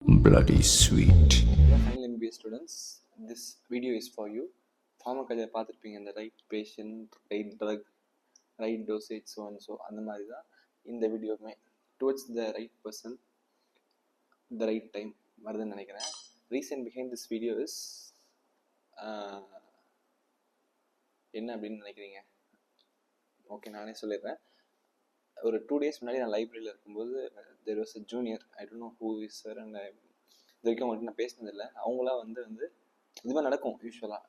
bloody sweet. Final MBA students, this video is for you. Pharmacology பார்த்துருப்பீங்க, இந்த right patient, right drug, right dosage, so and so அந்த மாதிரி தான் இந்த வீடியோவுமே. Towards the right person, the right time வருதுன்னு நினைக்கிறேன். Reason behind this video is என்ன அப்படின்னு நினைக்கிறீங்க? ஓகே, நானே சொல்லிடுறேன். ஒரு 2 days முன்னாடி நான் லைப்ரரியில் இருக்கும்போது there was a junior, I don't know who is sir, and இது வரைக்கும் அவங்கள்ட்ட நான் பேசினதில்லை. அவங்களாம் வந்து இது மாதிரி நடக்கும் யூஸ்வலாக.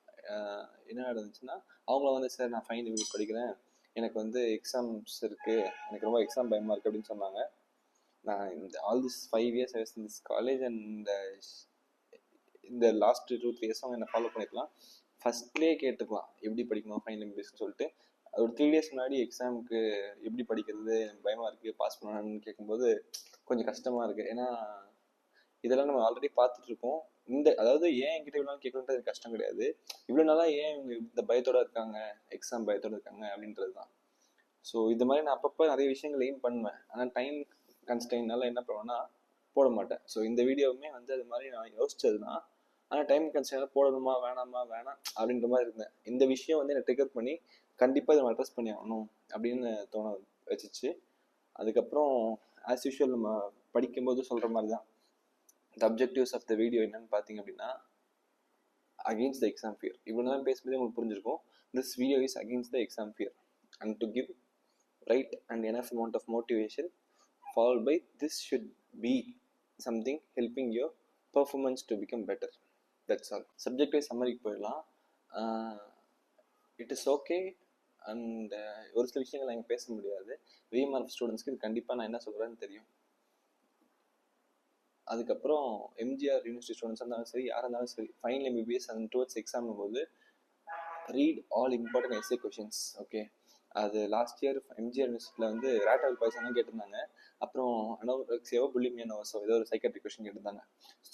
என்ன நடந்துச்சுன்னா, அவங்கள வந்து சார் நான் ஃபைனல் இயர் படிக்கிறேன், எனக்கு வந்து எக்ஸாம்ஸ் இருக்குது, எனக்கு ரொம்ப எக்ஸாம் பயமாக இருக்குது அப்படின்னு சொன்னாங்க. நான் all this 5 years I was in this college, and இந்த லாஸ்ட் 2-3 years அவங்க என்னை ஃபாலோ பண்ணிக்கலாம். ஃபஸ்ட்லேயே கேட்டுக்கலாம் எப்படி படிக்கணும் ஃபைனல் எம்பிஎஸ்ன்னு சொல்லிட்டு. ஒரு 3 days முன்னாடி எக்ஸாமுக்கு எப்படி படிக்கிறது, பயமாக இருக்குது, பாஸ் பண்ணணும்னு கேட்கும்போது கொஞ்சம் கஷ்டமாக இருக்குது. ஏன்னா இதெல்லாம் நம்ம ஆல்ரெடி பார்த்துட்ருக்கோம். அதாவது ஏன் என்கிட்ட இவ்வளோ நாள் கேட்கணுன்றது கஷ்டம் கிடையாது, இவ்வளோ நாளாக ஏன் இவங்க இந்த பயத்தோடு இருக்காங்க, எக்ஸாம் பயத்தோடு இருக்காங்க அப்படின்றது தான். ஸோ இது மாதிரி நான் அப்பப்போ நிறைய விஷயங்கள் எய்ம் பண்ணுவேன், ஆனால் டைம் கன்ஸ்டைன்னால என்ன பண்ணுவேன்னா போட மாட்டேன். ஸோ இந்த வீடியோவுமே வந்து அது மாதிரி நான் யோசிச்சது தான். ஆனால் டைம் கன்ஸ்டைனால் போடணுமா வேணாம் அப்படின்ற மாதிரி இருந்தேன். இந்த விஷயம் வந்து என்னை ட்ரிகர் பண்ணி கண்டிப்பாக இதை அட்ரஸ் பண்ணி ஆகணும் அப்படின்னு தோண வச்சிச்சு. அதுக்கப்புறம் ஆஸ் யூஷுவல் நம்ம படிக்கும்போது சொல்கிற மாதிரி தான், the objectives of the video என்னன்னு பார்த்தீங்க அப்படின்னா, அகெயின்ஸ்ட் த எக்ஸாம் ஃபியர். இவ்வளோ நேரம் பேசும்போதே உங்களுக்கு புரிஞ்சிருக்கும், this video is against the exam fear and to give right and enough amount of motivation followed by this should be something helping your performance to become better. That's all. Subject wise சம்மரிக்கு போயிடலாம். It is okay, and ஒரு சில விஷயங்கள் நாங்கள் பேச முடியாது. விஎம்ஆர்எஃப் ஸ்டூடெண்ட்ஸ்க்கு இது கண்டிப்பாக நான் என்ன சொல்கிறேன்னு தெரியும். அதுக்கப்புறம் எம்ஜிஆர் யூனிவர்சிட்டி ஸ்டூடெண்ட்ஸ் இருந்தாலும் சரி, யாராக இருந்தாலும் சரி, final MBBS and towards exam போது read all important SA questions. Okay, அது லாஸ்ட் இயர் எம்ஜிஆர் யூனிவர்சிட்டியில் வந்து ரேட்டல் பாய்சன் கேட்டிருந்தாங்க. அப்புறம் அனோரெக்சியாவோ புலிமியானோஸோ ஏதோ ஒரு சைக்காட்ரிக் கொஷின் கேட்டிருந்தாங்க.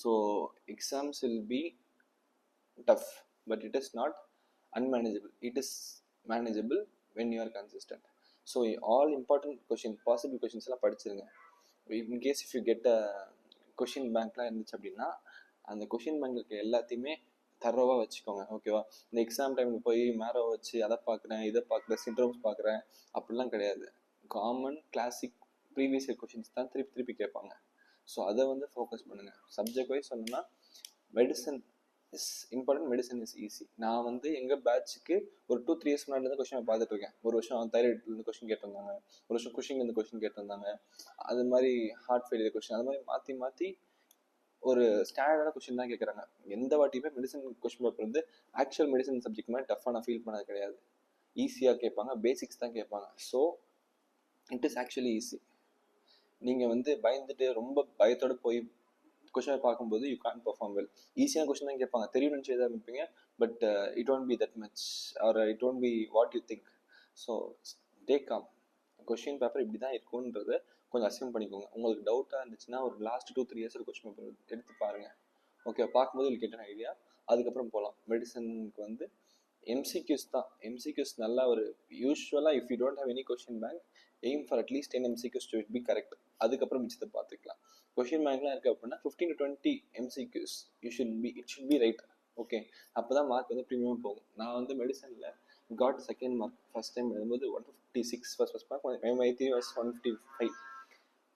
So exams will be tough, but it is not unmanageable. It is manageable when you are consistent. So all important question, possible questions எல்லாம் படிச்சிருங்க. In case if you get a question bankலாம் இருந்துச்சு அப்படின்னா, அந்த question bank இருக்க எல்லாத்தையுமே தரோவாக வச்சுக்கோங்க. ஓகேவா? இந்த exam டைமில் போய் மேரோ வச்சு அதை பார்க்குறேன், இதை பார்க்குறேன், சிண்ட்ரோம்ஸ் பார்க்குறேன் அப்படிலாம் கிடையாது. Common classic previous year questions தான் திருப்பி கேட்பாங்க. ஸோ அதை வந்து ஃபோக்கஸ் பண்ணுங்கள். சப்ஜெக்ட் வைஸ் சொன்னோன்னா medicine is important, medicine is easy. நான் வந்து எங்கள் பேட்சுக்கு ஒரு 2-3 years முன்னாடி தான் கொஷின் பார்த்துட்டு இருக்கேன். ஒரு வருஷம் தைராய்ட்லேருந்து கொஷின் கேட்டிருந்தாங்க, ஒரு வருஷம் குஷிங்லேருந்து கொஷின் கேட்டிருந்தாங்க, அது மாதிரி ஹார்ட் ஃபெயிலியர் கொஷின், அது மாதிரி மாற்றி ஒரு ஸ்டாண்டர்டான கொஷின் தான் கேட்குறாங்க. எந்த வாட்டியுமே மெடிசன் கொஷின் பேப்பர் வந்து ஆக்சுவல் மெடிசன் சப்ஜெக்ட் மாதிரி டஃப்பாக நான் ஃபீல் பண்ணது கிடையாது. ஈஸியாக கேட்பாங்க, பேசிக்ஸ் தான் கேட்பாங்க. So it is actually easy. நீங்கள் வந்து பயந்துட்டு ரொம்ப பயத்தோடு போய் கொஷினை பார்க்கும்போது யூ கான் பெர்ஃபார்ம் வெல். ஈஸியான கொஷின் தான் கேட்பாங்க, தெரியும் நினச்சி எதாவது இருப்பீங்க, but it won't be that much, R it won't be what you think. So take com. Question paper இப்படி தான் இருக்குன்றது கொஞ்சம் அசியூம் பண்ணிக்கோங்க. உங்களுக்கு டவுட்டாக இருந்துச்சுன்னா ஒரு லாஸ்ட் 2-3 years கொஷின் பேப்பர் எடுத்து பாருங்கள். ஓகே, பார்க்கும்போது உங்களுக்கு கேட்ட ஐடியா. அதுக்கப்புறம் போகலாம். மெடிசனுக்கு வந்து எம்சிக்யூஸ் தான். எம்சிக்யூஸ் நல்லா ஒரு யூஸ்வலாக if you don't have any question bank, aim for at least 10 MCQs to be correct. அதுக்கப்புறம் மிச்சத்தை பார்த்துக்கலாம். கொஷின் பேங்க்லாம் இருக்குது அப்படின்னா 15 to 20 MCQs it should be right. Okay, அப்போ தான் மார்க் வந்து ப்ரீமியம் போகும். நான் வந்து மெடிசனில் got second mark. First time எழுதும்போது 156 ஃபர்ஸ்ட் மார்க், மைத்தி வாஸ் 155.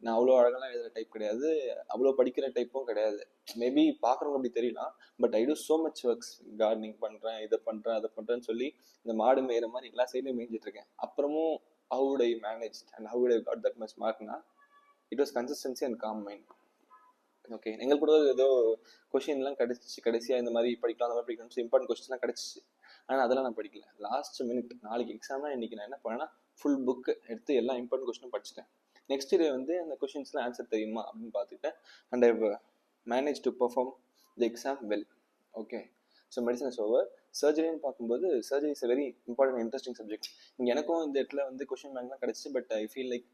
நான் அவ்வளோ அழகெல்லாம் எழுதுகிற டைப் கிடையாது, அவ்வளோ படிக்கிற டைப்பும் கிடையாது. மேபி பார்க்குறவங்க அப்படி தெரியலாம், but I do so much works. Gardening பண்ணுறேன், இதை பண்ணுறேன், அதை பண்ணுறேன்னு சொல்லி இந்த மாடு மேயிற மாதிரி எல்லா சைட்லையும் மேய்ஞ்சிட்ருக்கேன். அப்புறமும் how would I managed and how would I got that much mark na? It was consistency and calm mind. Okay, எங்களுக்கு கூட ஏதோ கொஷின்லாம் கடைசியாக இந்த மாதிரி படிக்கலாம், அந்த மாதிரி படிக்கணும், இம்பார்ட்டன்ட் கொஸ்டின்ஸ்லாம் கிடச்சிச்சு. ஆனால் அதெல்லாம் நான் படிக்கல. லாஸ்ட் மினிட் நாளைக்கு எக்ஸாம்னா இன்றைக்கி நான் என்ன பண்ணேன்னா ஃபுல் புக்கு எடுத்து எல்லா இம்பார்ட்டன்ட் கொஸ்டினும் படிச்சுட்டேன். நெக்ஸ்ட் டே வந்து அந்த கொஷின்ஸ்லாம் ஆன்சர் தெரியுமா அப்படின்னு பார்த்துக்கிட்டேன். And I manage to perform the exam well. Okay, so medicine is over. சர்ஜரின்னு பார்க்கும்போது surgery is very important interesting subject. இங்கே எனக்கும் இந்த இடத்துல வந்து கொஷின் பேங்க்லாம் கிடச்சிச்சு, but I feel like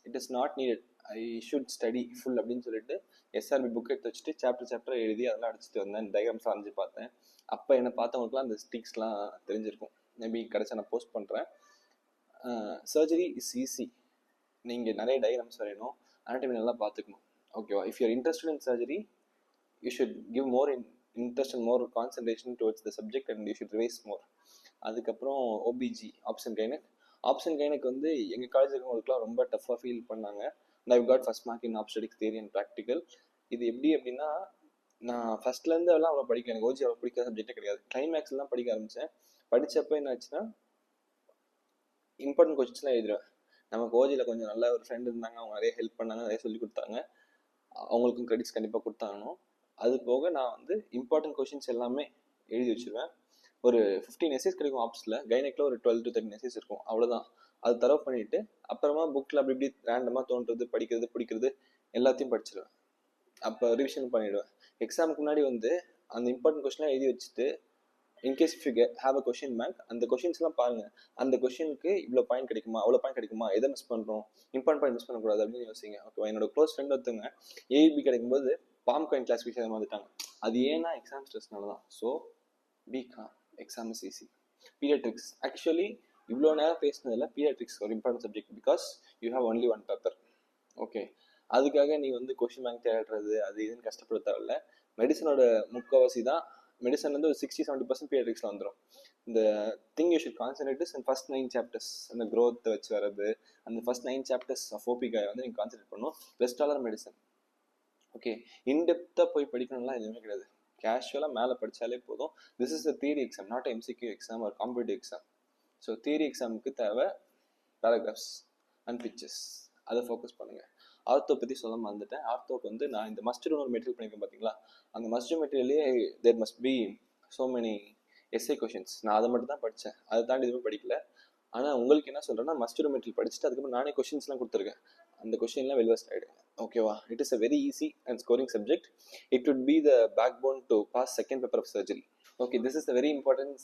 it is not needed, I should study full அப்படின்னு சொல்லிட்டு எஸ்ஆர்பி புக் எடுத்து வச்சுட்டு சாப்டர் எழுதி அதெல்லாம் அடிச்சுட்டு வந்தேன். டயக்ராம்ஸ் வரைஞ்சி பார்த்தேன். அப்போ என்னை பார்த்தவங்களுக்குலாம் அந்த ஸ்டிக்ஸ்லாம் தெரிஞ்சிருக்கும். மேபி கடைசியாக நான் போஸ்ட் பண்ணுறேன். Surgery is easy. நீங்கள் நிறைய டயக்ராம்ஸ் வரையணும், அனாட்டமி நல்லா பார்த்துக்கணும். ஓகேவா? If you're interested in surgery, you should give more interest and more concentration towards the subject and you should revise more. அதுக்கப்புறம் ஓபிஜி ஆப்ஷன் கைனக் வந்து எங்கள் காலேஜ் இருக்கவங்களுக்குலாம் ரொம்ப டஃப்பாக ஃபீல் பண்ணாங்க. I got first mark in obstetrics theory and practical. இது எப்படி அப்படின்னா, நான் ஃபர்ஸ்ட்லேருந்து எல்லாம் அவ்வளோ படிக்கல, எனக்கு ஓஜி அவ்வளோ பிடிக்காத சப்ஜெக்டே கிடையாது. கிளைமேக்ஸில் தான் படிக்க ஆரம்பித்தேன். படித்தப்போ என்ன ஆச்சுன்னா, இம்பார்ட்டன்ட் கொஸ்டின்ஸ்லாம் எழுதுவேன். நமக்கு ஓஜியில் கொஞ்சம் நல்ல ஒரு ஃப்ரெண்ட் இருந்தாங்க, அவங்க நிறைய ஹெல்ப் பண்ணாங்க, நிறைய சொல்லி கொடுத்தாங்க, அவங்களுக்கும் கிரெடிட்ஸ் கண்டிப்பாக கொடுத்தாங்கணும். அது போக நான் வந்து இம்பார்ட்டன்ட் கொஸ்டின்ஸ் எல்லாமே எழுதி வச்சுருவேன். ஒரு 15 எஸ்ஸேஸ் கிடைக்கும் ஆப்ஸில், கைனெக்கில் ஒரு 12 to 13 எஸ்ஸேஸ் இருக்கும், அவ்வளோதான். அது தரவு பண்ணிவிட்டு அப்புறமா புக்கில் அப்படி இப்படி ரேண்டமாக தோன்றது, படிக்கிறது பிடிக்கிறது எல்லாத்தையும் படிச்சிடுவேன். அப்போ ரிவிஷன் பண்ணிவிடுவேன். எக்ஸாமுக்கு முன்னாடி வந்து அந்த இம்பார்ட்டன்ட் கொஸ்டின்லாம் எழுதி வச்சுட்டு, in case if you have a question bank, அந்த கொஸ்டின்ஸ்லாம் பாருங்கள், அந்த கொஸ்டினுக்கு இவ்வளோ பாயிண்ட் கிடைக்குமா, அவ்வளோ பாயிண்ட் கிடைக்குமா, எதை மிஸ் பண்ணுறோம், இம்பார்ட்டன்ட் பாயிண்ட் மிஸ் பண்ணக்கூடாது அப்படின்னு யோசிங்க. ஓகேவா? என்னோட க்ளோஸ் ஃப்ரெண்ட் ஒருத்தவங்க ஏபி கிடைக்கும்போது பாம் காயின் கிளாஸிஃபிகேஷன் வந்துட்டாங்க. அது ஏன்னா எக்ஸாம் ஸ்ட்ரெஸ்னால தான். So be calm, exam is easy. Paediatrics actually இவ்வளோ நேரம் பேசினதில் பீடியாட்ரிக்ஸ் ஒரு important subject, because you have only one paper. Okay, அதுக்காக நீ வந்து கொஸ்டின் பேங்க் தேடுறது அது இதுன்னு கஷ்டப்பட தேவையில்ல. மெடிசனோட முக்கால்வாசி தான், மெடிசன் வந்து ஒரு 60-70% பீடியாட்ரிக்ஸில் வந்துடும். இந்த thing you should concentrate is and first 9 chapters, அந்த க்ரோத்தை வச்சு வர்றது, அந்த ஃபர்ஸ்ட் 9 சாப்டர்ஸ் ஆஃப் ஓபிகாய் வந்து நீங்கள் கான்சன்ட்ரேட் பண்ணணும். பெஸ்ட் ஆலர் மெடிசன். ஓகே, இன்டெப்த்தாக போய் படிக்கணும்லாம் எதுவுமே கிடையாது, கேஷுவலாக மேலே படித்தாலே போதும். This is a theory exam, not MCQ exam or competitive exam. So theory எக்ஸாமுக்கு தேவை பேராகிராஃப்ஸ் அண்ட் பிக்சர்ஸ், அதை ஃபோக்கஸ் பண்ணுங்கள். ஆர்த்தோ பற்றி சொல்ல மறந்துட்டேன். ஆர்த்தோக்கு வந்து நான் இந்த மஸ்டர்னு ஒரு மெட்டீரியல் பண்ணியிருக்கேன் பார்த்தீங்களா, அந்த மஸ்டர் மெட்டீரியலே there must be so many SA questions. நான் அதை மட்டும் தான் படித்தேன், அதை தாண்டி எதுவும் படிக்கல. ஆனால் உங்களுக்கு என்ன சொல்கிறேன்னா, மஸ்டர் மெட்டீரியல் படிச்சுட்டு அதுக்கப்புறம் நானே கொஷின்ஸ்லாம் கொடுத்துருக்கேன், அந்த கொஷின்லாம் வெல்வெஸ்ட் ஆகிடுங்க. ஓகேவா? It is a very easy and scoring subject. It would be the backbone to pass second paper of surgery. Okay, this is a very important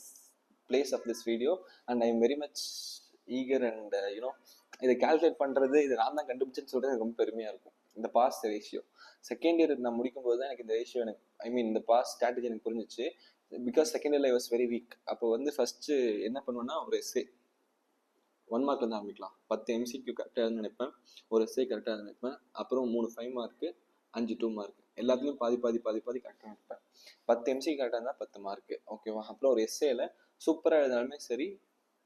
place of this video and I am very much eager and இதை calculate பண்ணுறது, இது நான் தான் கண்டுபிடிச்சேன்னு சொல்கிறது ரொம்ப பெருமையாக இருக்கும். இந்த பாஸ் ரேஷியோ செகண்ட் இயர் நான் முடிக்கும் போது தான் எனக்கு இந்த ரேஷியோ, எனக்கு இந்த பாஸ் ஸ்ட்ராட்டஜி எனக்கு புரிஞ்சிச்சு. பிகாஸ் செகண்ட் இயர்ல ஐ வாஸ் வெரி வீக். அப்போ வந்து ஃபர்ஸ்ட்டு என்ன பண்ணுவேன்னா, ஒரு எஸ்ஏ 1 மார்க்ல இருந்து ஆரம்பிக்கலாம். 10 எம்சிக்யூ கரெக்டாக நினைப்பேன், ஒரு எஸ்ஏ கரெக்டாக நினைப்பேன், அப்புறம் 3 5 மார்க்கு, 5 2 மார்க், எல்லாத்துலேயும் பாதி பாதி பாதி பாதி கரெக்டாக நினைப்பேன். 10 எம்சிக்யூ கரெக்டாக இருந்தால் 10 மார்க்கு. ஓகேவா? அப்புறம் ஒரு எஸ்ஏல சூப்பராக எழுதினாலுமே சரி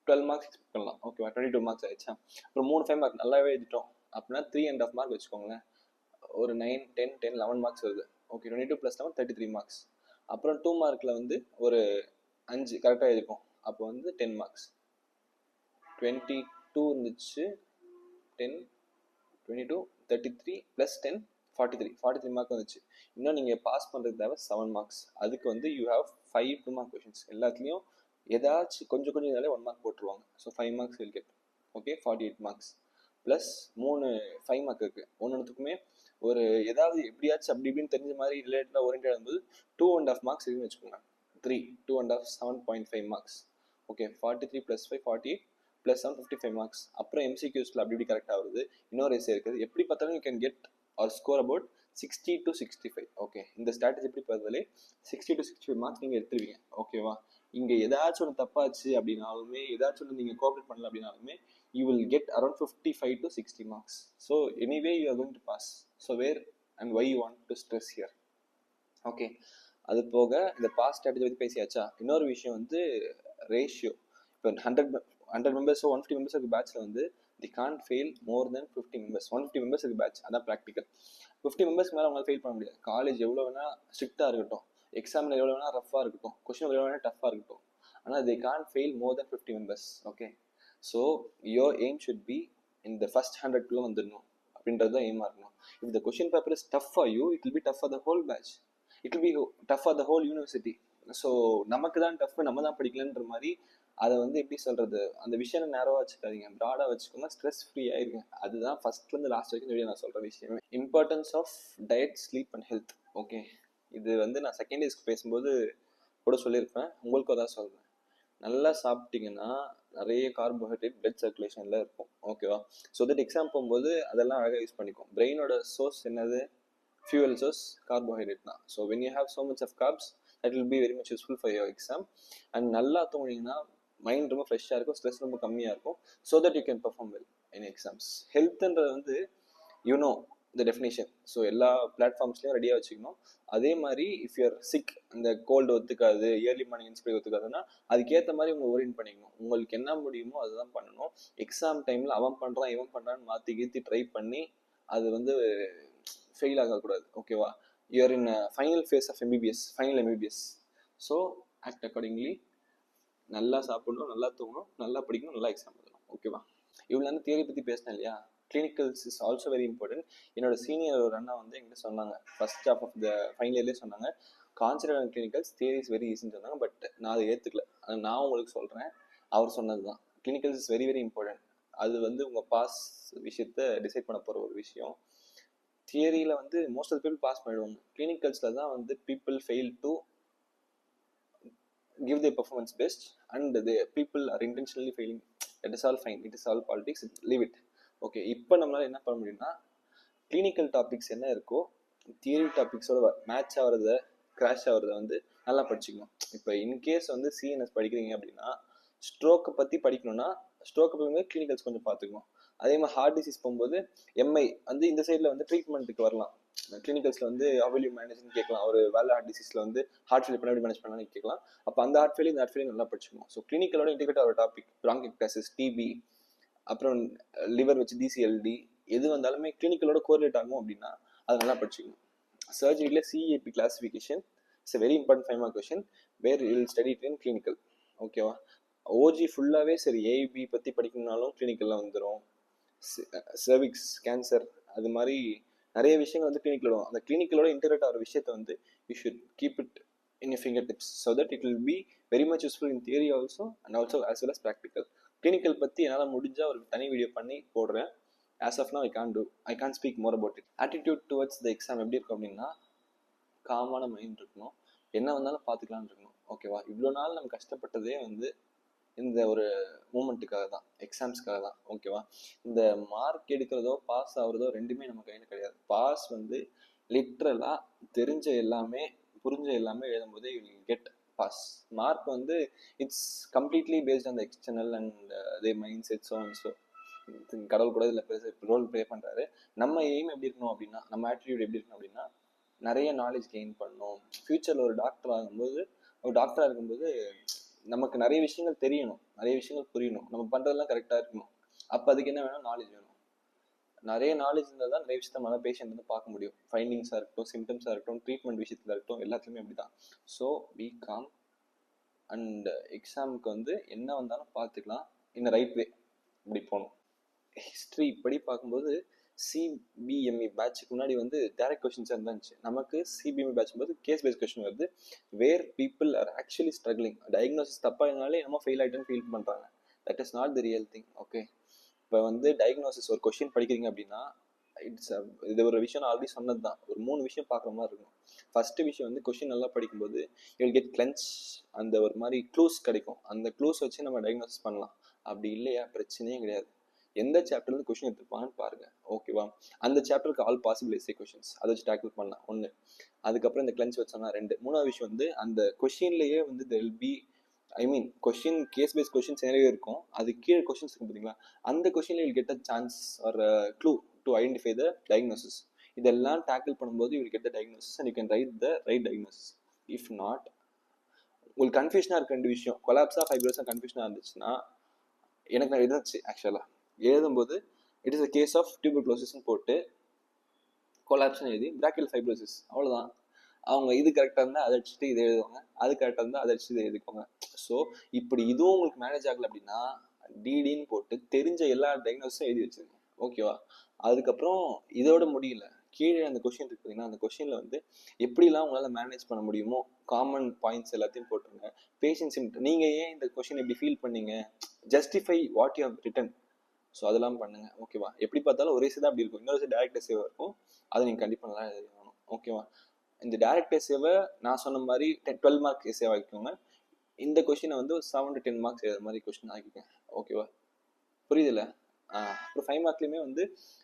12 மார்க்ஸ் எக்ஸ்பெக்ட் பண்ணலாம். ஓகேவா? 22 மார்க்ஸ் ஆயிடுச்சா? அப்புறம் 3 5 மார்க் நல்லாவே எழுதிட்டோம் அப்படின்னா 3.5 மார்க் வச்சுக்கோங்களேன், ஒரு 9 10 10 11 மார்க்ஸ் வருது. Okay, 22 + 11 33 marks. அப்புறம் 2 மார்க்கில் வந்து ஒரு 5 கரெக்டாக எழுதிப்போம், அப்போ வந்து 10 மார்க்ஸ். 22 இருந்துச்சு, 10 22 33 + 10 43 மார்க் வந்துச்சு. இன்னும் நீங்கள் பாஸ் பண்ணுறதுக்கு தேவை 7 மார்க்ஸ். அதுக்கு வந்து யூ ஹேவ் 5 2 மார்க் கொஷின்ஸ். எல்லாத்துலேயும் ஏதாச்சும் கொஞ்சம் கொஞ்சம் இருந்தாலே 1 மார்க் போட்டுருவாங்க. So 5 marks will get. Okay, 48 marks plus 3 5 mark இருக்குது. ஒன்றுத்துக்குமே ஒரு ஏதாவது எப்படியாச்சும் அப்படி இப்படின்னு தெரிஞ்ச மாதிரி ரிலேட்டடாக ஓரியன்டாக இருக்கும்போது 2.5 மார்க்ஸ் இருக்குன்னு வச்சுக்கோங்க. 3 2.5 7.5 மார்க்ஸ். Okay, 43 + 5 48 + 7 55 marks. அப்புறம் எம்சிக்யூஸில் அப்படி இப்படி கரெக்டாக வருது, இன்னொரு எஸ்ஏ இருக்குது. எப்படி பார்த்தாலும் you can get or score about 60 to 65. Okay, இந்த ஸ்ட்ராட்டஜி எப்படி பார்த்தாலே 60 to 65 மார்க்ஸ் நீங்கள் எடுத்துருவீங்க. ஓகேவா? இங்கே ஏதாச்சும் ஒன்று தப்பாச்சு அப்படின்னாலுமே, ஏதாச்சும் ஒன்று நீங்கள் கோஆப்ரேட் பண்ணல அப்படின்னாலுமே, you will get around 55 to 60 marks. So anyway you are going to pass. So where and why you want to stress here? Okay, அது போக இந்த பாஸ் ஸ்ட்ராட்டஜி பற்றி பேசியாச்சா? இன்னொரு விஷயம் வந்து ரேஷியோ. இப்போ 100 மெம்பர்ஸோ 150 மெம்பர்ஸ் இருக்கு பேட்சில் வந்து they can't fail more than 50 members. 150 members இருக்கு பேட்ச், அதான் ப்ராக்டிக்கல். 50 மெம்பர்ஸ்க்கு மேலே அவங்களால ஃபெயில் பண்ண முடியாது. காலேஜ் எவ்வளோ வேணால் ஸ்ட்ரிக்டாக இருக்கட்டும், எக்ஸாமில் எவ்வளோ வேணால் ரஃபாக இருக்கட்டும், கொஸ்டின் எவ்வளோ வேணால் டஃப்பாக இருக்கட்டும், ஆனால் they can't fail more than 50 members. Okay, so your aim should be in the first 100 வந்துடணும் அப்படின்றது தான் எய்மாக இருக்கணும். if the question paper is tough for you, it will be tough for the whole batch, it will be tough for the whole university. So நமக்கு தான் tough, நம்ம தான் படிக்கலன்ற மாதிரி அதை வந்து எப்படி சொல்கிறது, அந்த விஷயம் நேரவாக வச்சுக்காதீங்க, ப்ராடாக வச்சுக்கோங்க, ஸ்ட்ரெஸ் ஃப்ரீயாக இருங்க. அதுதான் ஃபஸ்ட்லேருந்து லாஸ்ட் வரைக்கும் வீடியோ நான் சொல்கிற விஷயமே. Importance of diet, sleep and health. Okay, இது வந்து நான் செகண்ட் இயர்ஸ்க்கு பேசும்போது கூட சொல்லியிருப்பேன், உங்களுக்கும் அதான் சொல்கிறேன். நல்லா சாப்பிட்டீங்கன்னா நிறைய கார்போஹைட்ரேட் பிளட் சர்க்குலேஷனில் இருக்கும். ஓகேவா? ஸோ தட் எக்ஸாம் போகும்போது அதெல்லாம் அழகாக யூஸ் பண்ணிக்கும். பிரெயினோட சோர்ஸ் என்னது? ஃபியூவல் சோர்ஸ் கார்போஹைட்ரேட் தான். So when you have so much of carbs that will be very much useful for your exam. And நல்லா தூங்கினீங்கன்னா மைண்ட் ரொம்ப ஃப்ரெஷ்ஷாக இருக்கும், ஸ்ட்ரெஸ் ரொம்ப கம்மியாக இருக்கும். So that you can perform well in exams. ஹெல்த்ன்றது வந்து யூனோ இந்த டெஃபினேஷன். ஸோ எல்லா பிளாட்ஃபார்ம்ஸ்லையும் ரெடியாக வச்சுக்கணும். அதே மாதிரி இஃப் யூஆர் சிக், இந்த கோல்டு ஒத்துக்காது, இயர்லி மார்னிங் இன்ஸ்பிரே ஒத்துக்காதுன்னா அதுக்கேற்ற மாதிரி உங்களை ஓரியன்ட் பண்ணிக்கணும். உங்களுக்கு என்ன முடியுமோ அதுதான் பண்ணணும். எக்ஸாம் டைமில் அவன் பண்ணுறான் இவன் பண்ணுறான்னு மாற்றி கீற்றி ட்ரை பண்ணி அது வந்து ஃபெயில் ஆகக்கூடாது. ஓகேவா? You are in final phase of MBBS, final MBBS. So act accordingly. நல்லா சாப்பிடணும், நல்லா தூங்கணும், நல்லா படிக்கணும், நல்லா எக்ஸாம் எழுதணும். ஓகேவா? இவ்வளோ நேரம் தியரி பற்றி பேசினேன் இல்லையா? Clinicals is also very important. என்னோட சீனியர் ஒரு அண்ணா வந்து எங்கிட்ட சொன்னாங்க, ஃபர்ஸ்ட் ஆஃப் த ஃபைனல் இயர்லேயே சொன்னாங்க, consider clinicals theory is very ஈஸின்னு சொன்னாங்க. பட் நான் அதை ஏற்றுக்கல. நான் உங்களுக்கு சொல்கிறேன், அவர் சொன்னது தான். Clinicals is very very important. அது வந்து உங்கள் பாஸ் விஷயத்தை டிசைட் பண்ண போகிற ஒரு விஷயம். தியரியில் வந்து மோஸ்ட் ஆஃப் பீப்புள் பாஸ் பண்ணிடுவாங்க. கிளினிக்கல்ஸில் தான் வந்து people fail to give their performance best and the people are intentionally failing. It is all fine, it is all politics, leave it. Okay, இப்போ நம்மளால என்ன பண்ண முடியும்னா கிளினிக்கல் டாபிக்ஸ் என்ன இருக்கோ தியரி டாபிக்ஸோட மேட்ச் ஆகிறத கிராஷ் ஆகிறத வந்து நல்லா படிச்சுக்கணும். இப்போ இன்கேஸ் வந்து சிஎன்எஸ் படிக்கிறீங்க அப்படின்னா ஸ்ட்ரோக்கை பற்றி படிக்கணும்னா ஸ்ட்ரோக்கை பற்றி கிளினிக்கல்ஸ் கொஞ்சம் பார்த்துக்கணும். அதே மாதிரி ஹார்ட் டிசீஸ் போகும்போது எம்ஐ வந்து இந்த சைடில் வந்து ட்ரீட்மெண்ட்டுக்கு வரலாம். கிளினிக்கல்ஸில் வந்து அவைலியூ மேனேஜ்னு கேட்கலாம். ஒரு வேலை ஹார்ட் டிசீஸில் வந்து ஹார்ட் ஃபெயிலியர் பண்ண எப்படி மேனேஜ் பண்ணலாம்னு கேட்கலாம். அப்போ அந்த ஹார்ட் ஃபெயிலியர் இந்த ஹார்ட் ஃபெயிலியர் நல்லா படிச்சுக்கணும். ஸோ கிளினிக்கலோட இன்டிகிரேட் ஆகிற டாபிக் பிராங்கிக்டாசிஸ், டிபி, அப்புறம் லிவர் வச்சு டிசிஎல்டி எது வந்தாலுமே கிளினிக்கலோட கோரிலேட் ஆகும் அப்படின்னா அது நல்லா படிச்சுக்கணும். சர்ஜரியில் CAP classification it's a very important 5 mark question where you will study it in clinical. ஓகேவா? ஓஜி ஃபுல்லாகவே சரி ஏபி பற்றி படிக்கணும்னாலும் கிளினிக்கலில் வந்துடும். சர்விக்ஸ் கேன்சர் அது மாதிரி நிறைய விஷயங்கள் வந்து கிளினிக்கல் வரும். அந்த கிளினிக்கலோட இன்டர்நெட் ஆகிற விஷயத்தை வந்து you should keep it in your finger tips so that it will be very much useful in theory also and also as well as practical. Clinical பற்றி என்னால் முடிஞ்சால் ஒரு தனி வீடியோ பண்ணி போடுறேன். As of now I can speak more about it. Attitude towards the exam எப்படி இருக்கும் அப்படின்னா காமான மைண்ட் இருக்கணும், என்ன வந்தாலும் பார்த்துக்கலான்னு இருக்கணும். ஓகேவா? இவ்வளோ நாள் நம்ம கஷ்டப்பட்டதே வந்து இந்த ஒரு மூமெண்ட்டுக்காக தான், எக்ஸாம்ஸ்க்காக தான். ஓகேவா? இந்த மார்க் எடுக்கிறதோ பாஸ் ஆகுறதோ ரெண்டுமே நம்ம கையில் கிடையாது. பாஸ் வந்து லிட்ரலாக தெரிஞ்ச எல்லாமே புரிஞ்ச எல்லாமே எழுதும்போதே you will get pass. Mark வந்து it's completely based on the external and their mindset. So and so கடவுள் கூட இதில் பெருசு ரோல் ப்ளே பண்ணுறாரு. நம்ம எய்ம் எப்படி இருக்கணும் அப்படின்னா, நம்ம ஆட்டிடியூட் எப்படி இருக்கணும் அப்படின்னா நிறைய நாலேஜ் கெயின் பண்ணணும். ஃப்யூச்சரில் ஒரு டாக்டராக இருக்கும்போது நமக்கு நிறைய விஷயங்கள் தெரியணும், நிறைய விஷயங்கள் புரியணும், நம்ம பண்ணுறதெல்லாம் கரெக்டாக இருக்கணும். அப்போ அதுக்கு என்ன வேணும்? நாலேஜ் வேணும். நிறைய நாலேஜ் இருந்தால் தான் நிறைய விஷயத்த நம்ம பேஷண்ட் வந்து பார்க்க முடியும். ஃபைண்டிங்ஸாக இருக்கட்டும், சிம்டம்ஸாக இருக்கட்டும், ட்ரீட்மெண்ட் விஷயத்தில் இருக்கட்டும், எல்லாத்துலேயுமே அப்படி தான். ஸோ பி காம் அண்ட் எக்ஸாமுக்கு வந்து என்ன வந்தாலும் பார்த்துக்கலாம். இந்த ரைட் வே இப்படி போகணும். ஹிஸ்ட்ரி இப்படி பார்க்கும்போது சிபிஎம்இ பேட்சுக்கு முன்னாடி வந்து டைரக்ட் கொஸ்டின்ஸ் இருந்துச்சு. நமக்கு சிபிஎம்இ பேட்ச் போது கேஸ் பேஸ்ட் கொஸ்டின் வருது. Where people are actually struggling. Diagnosis தப்பாக இருந்தாலே நம்ம ஃபெயில் ஆகிட்டோன்னு ஃபீல் பண்ணுறாங்க. That is not the real thing. Okay, இப்போ வந்து டயக்னோசிஸ் ஒரு கொஸ்டின் படிக்கிறீங்க அப்படின்னா இது ஒரு விஷயம் நான் ஆல்ரெடி சொன்னது தான். ஒரு 3 விஷயம் பார்க்குற மாதிரி இருக்கும். ஃபர்ஸ்ட் விஷயம் வந்து கொஸ்டின் நல்லா படிக்கும்போது யூ வில் கெட் கிளென்ச், அந்த ஒரு மாதிரி க்ளூஸ் கிடைக்கும். அந்த க்ளூஸ் வச்சு நம்ம டயக்னோசிஸ் பண்ணலாம். அப்படி இல்லையா பிரச்சனையே கிடையாது. எந்த சாப்டர்லேருந்து கொஸ்டின் எடுத்துப்பாங்கன்னு பாருங்க. ஓகேவா? அந்த சாப்டருக்கு ஆல் பாசிபிள் எஸ்ஏ கொஸ்டின்ஸ் அதை வச்சு டேக்கிள் பண்ணலாம். 1. அதுக்கப்புறம் இந்த கிளென்ச் வச்சோம்னா 2. 3வது விஷயம் வந்து அந்த கொஸ்டின்லேயே வந்து there will be question case based questions நிறைய இருக்கும். அது கீழே கொஸ்டின்ஸ் இருக்கும் பார்த்தீங்களா, அந்த கொஸ்டின்ல will get a chance or clue to identify the diagnosis. இதெல்லாம் டேக்கிள் பண்ணும்போது you will get the diagnosis and you can write the right diagnosis. If not உங்களுக்கு கன்ஃபியூஷனாக இருக்க 2 விஷயம், கொலாப்ஸாக ஃபைப்ரோஸாக கன்ஃபியூஷனாக இருந்துச்சுன்னா எனக்கு நான் இருந்துச்சு ஆக்சுவலாக எழுதும்போது it is a case of டியூபர்குலோசிஸ்ன்னு போட்டு கொலாப்ஸ்னு எழுதி பிராக்கியல் ஃபைப்ரோசிஸ், அவ்வளோதான். அவங்க இது கரெக்டாக இருந்தால் அதை அடிச்சுட்டு இதை எழுதுவாங்க, அது கரெக்டாக இருந்தால் அதை அடிச்சுட்டு இதை எழுதிக்குவாங்க. ஸோ இப்படி இதுவும் உங்களுக்கு மேனேஜ் ஆகலை அப்படின்னா டிடின்னு போட்டு தெரிஞ்ச எல்லா டயக்னோஸும் எழுதி வச்சுருங்க. ஓகேவா? அதுக்கப்புறம் இதோட முடியல, கீழே அந்த கொஸ்டின் இருக்கு பார்த்தீங்கன்னா, அந்த கொஸ்டினில் வந்து எப்படிலாம் உங்களால் மேனேஜ் பண்ண முடியுமோ காமன் பாயிண்ட்ஸ் எல்லாத்தையும் போட்டுருங்க. பேஷண்ட் சிம்டம், நீங்கள் ஏன் இந்த கொஸ்டின் எப்படி ஃபீல் பண்ணீங்க, justify what you have written. So அதெல்லாம் பண்ணுங்க. ஓகேவா? எப்படி பார்த்தாலும் ஒரே சைடாக அப்படி இருக்கும், இன்னொரு சைடு டேரக்ட் எஸ்ஏவாக இருக்கும். அதை நீங்கள் கண்டிப்பாக நல்லா எழுதணும். ஓகேவா? இந்த டேரக்ட் எஸ்ஏவை நான் சொன்ன மாதிரி 12 மார்க் எஸ்ஏவா ஆக்கிக்கோங்க. இந்த கொஸ்டினை வந்து 7 to 10 மார்க்ஸ் எழுத மாதிரி கொஸ்டின் ஆக்கிக்கோங்க. ஓகேவா? புரியுதுல்ல? அப்புறம் 5 மார்க்லேயுமே வந்து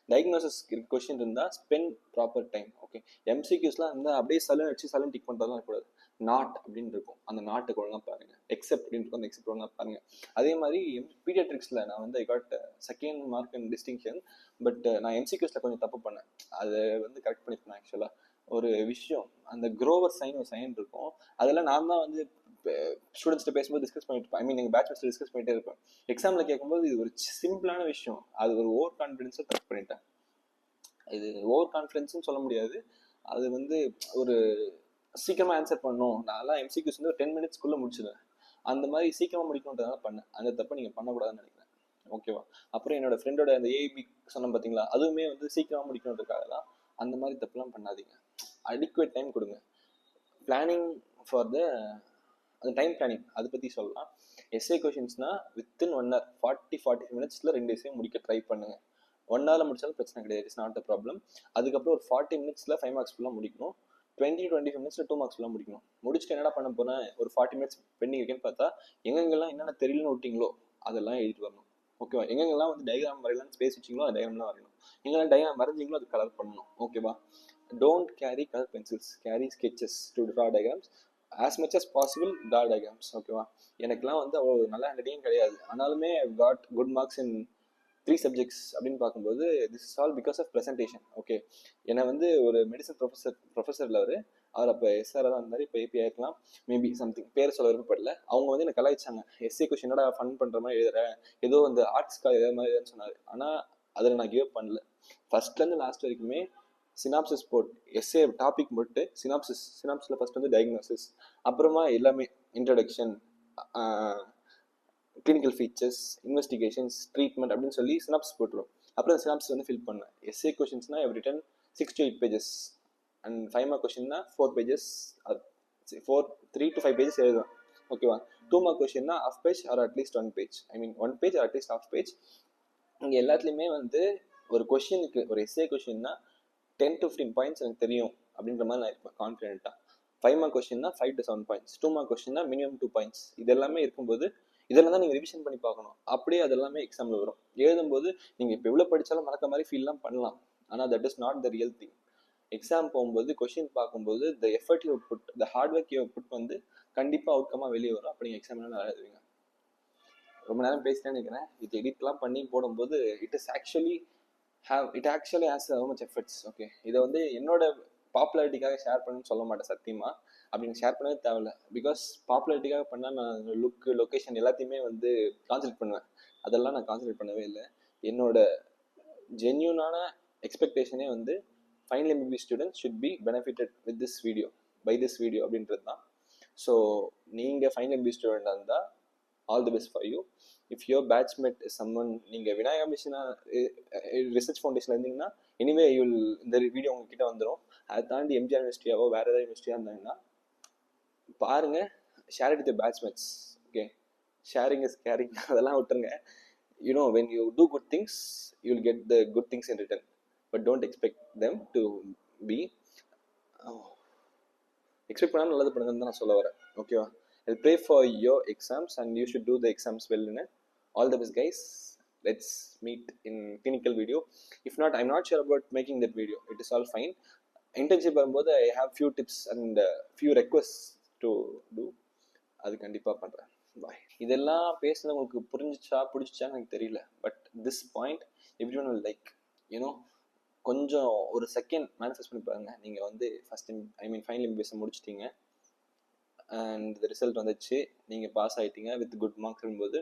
டயக்னோசிஸ் கொஸ்டின் இருந்தால் ஸ்பெண்ட் ப்ராப்பர் டைம். ஓகே, எம்சிக்யூஸ்லாம் இருந்தால் அப்படியே சலன் வச்சு சலன் டிக் பண்ணுறதுலாம் இருக்கக்கூடாது. நாட் அப்படின்னு இருக்கும், அந்த நாட்டுக்கு ஒழுங்காக பாருங்கள். எக்ஸப்ட் அப்படின்னு வந்து எக்ஸப்ட் ஒன்றா பாருங்க. அதே மாதிரி பீடியாட்ரிக்ஸில் நான் வந்து I got second mark and distinction. But நான் எம்சிக்யூஸில் கொஞ்சம் தப்பு பண்ணேன். அதை வந்து கரெக்ட் பண்ணிப்பேன். ஆக்சுவலாக ஒரு விஷயம், அந்த குரோவர் சைன் ஒரு சைன் இருக்கும், அதெல்லாம் நான் தான் வந்து ஸ்டூடெண்ட்ஸ்ட்டு பேசும்போது டிஸ்கஸ் பண்ணிட்டு இருப்பேன். ஐ மீன் எங்கள் பேட்ச் டிஸ்கஸ் பண்ணிட்டே இருப்பேன். எக்ஸாமில் கேட்கும்போது இது ஒரு சிம்பிளான விஷயம், அது ஒரு ஓவர் கான்ஃபிடென்ஸை தப்பு பண்ணிட்டேன். இது ஓவர் கான்ஃபிடென்ஸ்னு சொல்ல முடியாது, அது வந்து ஒரு சீக்கிரமாக ஆன்சர் பண்ணணும். நான்லாம் எம்சிக்யூஸ் வந்து ஒரு 10 மினிட்ஸ்க்குள்ளே முடிச்சிடுவேன். அந்த மாதிரி சீக்கிரமாக முடிக்கணுன்றதால பண்ணேன். அந்த தப்பை நீங்கள் பண்ணக்கூடாதுன்னு நினைக்கிறேன். ஓகேவா? அப்புறம் என்னோட ஃப்ரெண்டோட அந்த ஏஐபி சொன்ன பார்த்தீங்களா, அதுவுமே வந்து சீக்கிரமாக முடிக்கணுன்றதுக்காக தான். அந்த மாதிரி தப்புலாம் பண்ணாதீங்க. அடிக்குவேட் டைம் கொடுங்க. பிளானிங் ஃபார் த அந்த டைம் பிளானிங் அதை பற்றி சொல்லலாம். எஸ்ஏ கொஷின்ஸ்னால் வித்தின் 1 hour 45 மினிட்ஸில் 2 எஸ்ஏ முடிக்க ட்ரை பண்ணுங்கள். 1 hour முடிச்சாலும் பிரச்சனை கிடையாது, இட்ஸ் நாட் அ ப்ராப்ளம். அதுக்கப்புறம் ஒரு 40 மினிட்ஸில் 5 marks ஃபுல்லாக முடிக்கணும். 20-25 மினிட்ஸில் 2 marks ஃபுல்லாக முடிக்கணும். முடிச்சுட்டு என்னடா பண்ண போகிறேன், ஒரு 40 மினிட்ஸ் பெண்டிங் இருக்குன்னு பார்த்தா எங்கெங்கெல்லாம் என்னென்ன தெரியலன்னு விட்டிங்களோ அதெல்லாம் எழுதிட்டு வரணும். ஓகேவா? எங்கெங்கெல்லாம் வந்து டயக்ராம் வரையலாம்னு ஸ்பேஸ் வச்சிங்களோ அந்த டயக்ராம்லாம் வரையணும். எங்கெல்லாம் டயக்ராம் வரைஞ்சிங்களோ அது கலர் பண்ணணும். ஓகேவா? Don't carry colour pencils, carry sketches to draw diagrams. As much as possible draw diagrams. ஓகேவா? எனக்குலாம் வந்து அவ்வளோ நல்ல ஹேண்ட்ரைட்டிங் கிடையாது, ஆனாலுமே I got good marks in 3 subjects அப்படின்னு பார்க்கும்போது this is all because of presentation. Okay, என்னை வந்து ஒரு மெடிசன் ப்ரொஃபஸரில் அவர் அப்போ எஸ்ஆராக தான் இருந்தார், இப்போ ஏபி ஆயிருக்கலாம் மேபி, சம்திங் பேர் சொல்ல விருப்பப்படல. அவங்க வந்து என்னை கலாய்ச்சாங்க, எஸ்ஏ கொஸ்டின் என்னடா ஃபன் பண்ணுற மாதிரி எழுதுறேன், ஏதோ வந்து ஆர்ட்ஸ்க்காக எழுத மாதிரி எழுதுன்னு சொன்னார். ஆனால் அதில் நான் கிவ் அப் பண்ணல. ஃபர்ஸ்ட்லேருந்து லாஸ்ட் வரைக்குமே சினாப்சிஸ் போட் எஸ்ஏ டாபிக் போட்டு சினாப்ஸில் ஃபர்ஸ்ட் வந்து டயக்னோசிஸ், அப்புறமா எல்லாமே introduction, clinical features, investigations, treatment அப்படின்னு சொல்லி சினாப்ஸ் போட்டுரும். அப்புறம் சினாப்ஸ் வந்து ஃபில் பண்ணேன். எஸ்ஏ கொஷின்ஸ்னா every written 6 to 8 pages and 5 mark கொஷின்னா 4 pages, 3 to 5 pages எழுதுவேன். ஓகேவா? 2 mark கொஷின்னா half page or at least 1 page, I mean 1 page or at least half page. இங்கே எல்லாத்துலேயுமே வந்து ஒரு கொஷினுக்கு, ஒரு எஸ்ஏ கொஷின்னா 10 to 15 பாயிண்ட்ஸ் எனக்கு தெரியும் அப்படின்ற மாதிரி நான் இருப்பேன் கான்ஃபிடென்ட்டாக. 5 mark கொஷின்னா 5 to 7 points, 2 mark கொஷின்னா மினிமம் 2 points. இது எல்லாமே இருக்கும்போது இதெல்லாம் தான் நீங்கள் ரிவிஷன் பண்ணி பார்க்கணும். அப்படியே அதெல்லாமே எக்ஸாமில் வரும். எழுதும்போது நீங்கள் இப்போ எவ்வளோ படித்தாலும் மறக்க மாதிரி ஃபீல்லாம் பண்ணலாம், ஆனால் that is not the real thing. Exam போகும்போது கொஷின் பார்க்கும்போது the effort you put, the hard work you put வந்து கண்டிப்பாக அவுட்கமாக வெளியே வரும். அப்போ நீங்கள் எக்ஸாம் நல்லா எழுதுவீங்க. ரொம்ப நேரம் பேசிட்டேன்னு நினைக்கிறேன். இது எடிட்லாம் பண்ணி போடும்போது it actually has how much efforts. Okay, இதை வந்து என்னோட பாப்புலாரிட்டிக்காக ஷேர் பண்ணுன்னு சொல்ல மாட்டேன் சத்தியமாக, அப்படின்னு ஷேர் பண்ணவே தேவையில்ல. பிகாஸ் பாப்புலாரிட்டிக்காக பண்ணால் நான் லுக்கு, லொக்கேஷன் எல்லாத்தையுமே வந்து கான்சன்ட்ரேட் பண்ணுவேன். அதெல்லாம் நான் கான்சன்ட்ரேட் பண்ணவே இல்லை. என்னோட ஜென்யூனான எக்ஸ்பெக்டேஷனே வந்து final MBBS students should be benefited with this video, by this video அப்படின்றது தான். ஸோ நீங்கள் ஃபைனல் எம்பிபிஎஸ் ஸ்டூடெண்டாக இருந்தால் all the best for you. If your batchmate is சம்மன், நீங்கள் விநாயகா மிஷனா ரிசர்ச் ஃபவுண்டேஷனில் இருந்தீங்கன்னா எனிவே இந்த வீடியோ உங்ககிட்ட வந்துடும். அதை தாண்டி எம்ஜிஆர் யூனிவர்சிட்டியாவோ வேறு ஏதாவது யூனிவர்சிட்டியாக இருந்தாங்கன்னா பாருங்கள், share it with batchmates. Okay, sharing is caring, அதெல்லாம் விட்டுருங்க. You know, when you do good things, you'll get the good things in return, but don't expect them to be expect பண்ணாம நல்லது பண்ணுங்கன்னு தான் நான் சொல்ல வரேன். ஓகேவா? I'll pray for your exams and you should do the exams well in it. All the best guys. Let's meet in clinical video. If not, I'm not sure about making that video. It is all fine. Internship வரும்போது I have few tips and few requests to do. அது கண்டிப்பாக பண்ணுறேன். பாய். இதெல்லாம் பேசுனது உங்களுக்கு பிடிச்சிச்சான்னு எனக்கு தெரியல. But this point every one will like, you know, கொஞ்சம் ஒரு செகண்ட் மேனிஃபெஸ்ட் பண்ணி பாருங்க. நீங்கள் வந்து first time, I mean final MBBS முடிச்சிட்டீங்க அண்ட் ரிசல்ட் வந்துச்சு, நீங்கள் பாஸ் ஆகிட்டீங்க வித் குட் மார்க்ஸ் இருக்கும்போது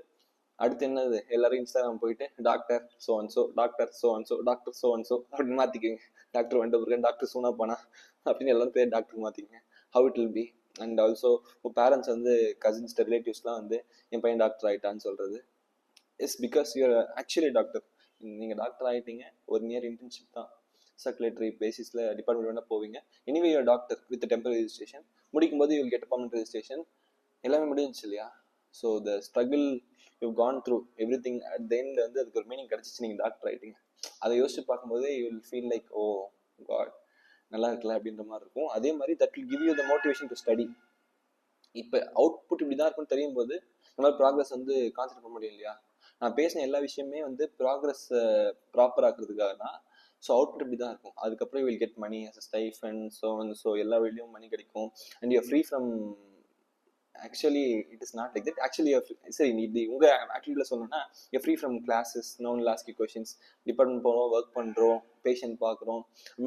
அடுத்து என்னது, எல்லாரும் இன்ஸ்டாகிராம் போயிட்டு doctor so and so, doctor so and so, doctor so and so அப்படின்னு மாற்றிக்கிங்க. டாக்டர் வண்டபுருகன், டாக்டர் சூனா பானா அப்படின்னு எல்லாரும் பேர் டாக்டர் மாற்றிக்கிங்க. How it will be. And also உங்கள் பேரண்ட்ஸ் வந்து கசின்ஸ் ரிலேட்டிவ்ஸ்லாம் வந்து என் பையன் டாக்டர் ஆகிட்டான்னு சொல்கிறது is because you're actually doctor. நீங்கள் டாக்டர் ஆகிட்டீங்க, 1 year இன்டர்ன்ஷிப் தான், சர்க்குலேட்டரி பேசிஸில் டிபார்ட்மெண்ட் வேணால் போவீங்க. Anyway you're doctor with temporary registration. முடிக்கும் போது you will get permanent registration. எல்லாமே முடிஞ்சிச்சு இல்லையா? So the struggle you gone through everything at the end வந்து அதுக்கு ஒரு மீனிங் கிடச்சிச்சு, நீங்கள் டாக்டர் ஆகிட்டீங்க. அதை யோசிச்சு பார்க்கும்போதே you will feel like oh God நல்லா இருக்கல அப்படின்ற மாதிரி இருக்கும். அதே மாதிரி that will give you the motivation to study. இப்போ அவுட்புட் இப்படி தான் இருக்குன்னு தெரியும் போது நம்மளால் ப்ராக்ரஸ் வந்து கான்சன்ட்ரேட் பண்ண முடியும் இல்லையா? நான் பேசின எல்லா விஷயமே வந்து ப்ராக்ரஸ் ப்ராப்பர் ஆக்குறதுக்காக தான். ஸோ அவுட்புட் இப்படி தான் இருக்கும். அதுக்கப்புறம் will get money as a stipend, so எல்லா வழியும் மணி கிடைக்கும். And you free from actually it is not like that. Actually சரி, நீ இப்படி உங்கள் ஆக்டிவிட்டியில் சொல்லணும்னா free from classes, no one லாஸ்க் யூ கொஷின்ஸ், டிபார்ட்மெண்ட் போகிறோம், ஒர்க் பண்ணுறோம், பேஷண்ட் பார்க்குறோம்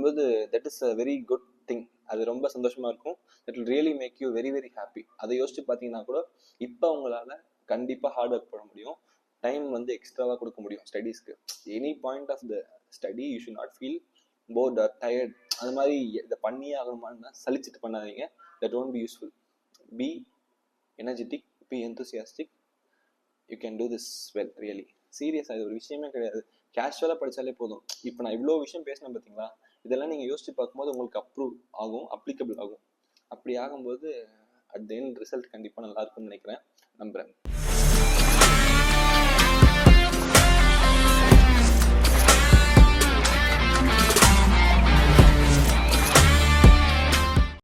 போது that is a very good thing. அது ரொம்ப சந்தோஷமாக இருக்கும். That will really make you very very happy. அதை யோசிச்சு பார்த்தீங்கன்னா கூட இப்போ உங்களால் கண்டிப்பாக ஹார்ட் ஒர்க் பண்ண முடியும், டைம் வந்து எக்ஸ்ட்ராவாக கொடுக்க முடியும் ஸ்டடீஸ்க்கு. Any point of the study you should not feel bored or tired. அது மாதிரி இதை பண்ணியே ஆகணுமான்னா சலிச்சுட்டு பண்ணாதீங்க. That won't be useful. Be energetic, be enthusiastic, you can do this well really. சீரியஸாக இது ஒரு விஷயமே கிடையாது, கேஷுவலாக படித்தாலே போதும். இப்போ நான் இவ்வளோ விஷயம் பேசினேன் பார்த்தீங்களா, இதெல்லாம் நீங்கள் யோசிச்சு பார்க்கும்போது உங்களுக்கு அப்ரூவ் ஆகும், அப்ளிகபிள் ஆகும். அப்படி ஆகும்போது அட் த எண்ட் ரிசல்ட் கண்டிப்பாக நல்லா இருக்கும்னு நினைக்கிறேன், நம்புகிறேன்.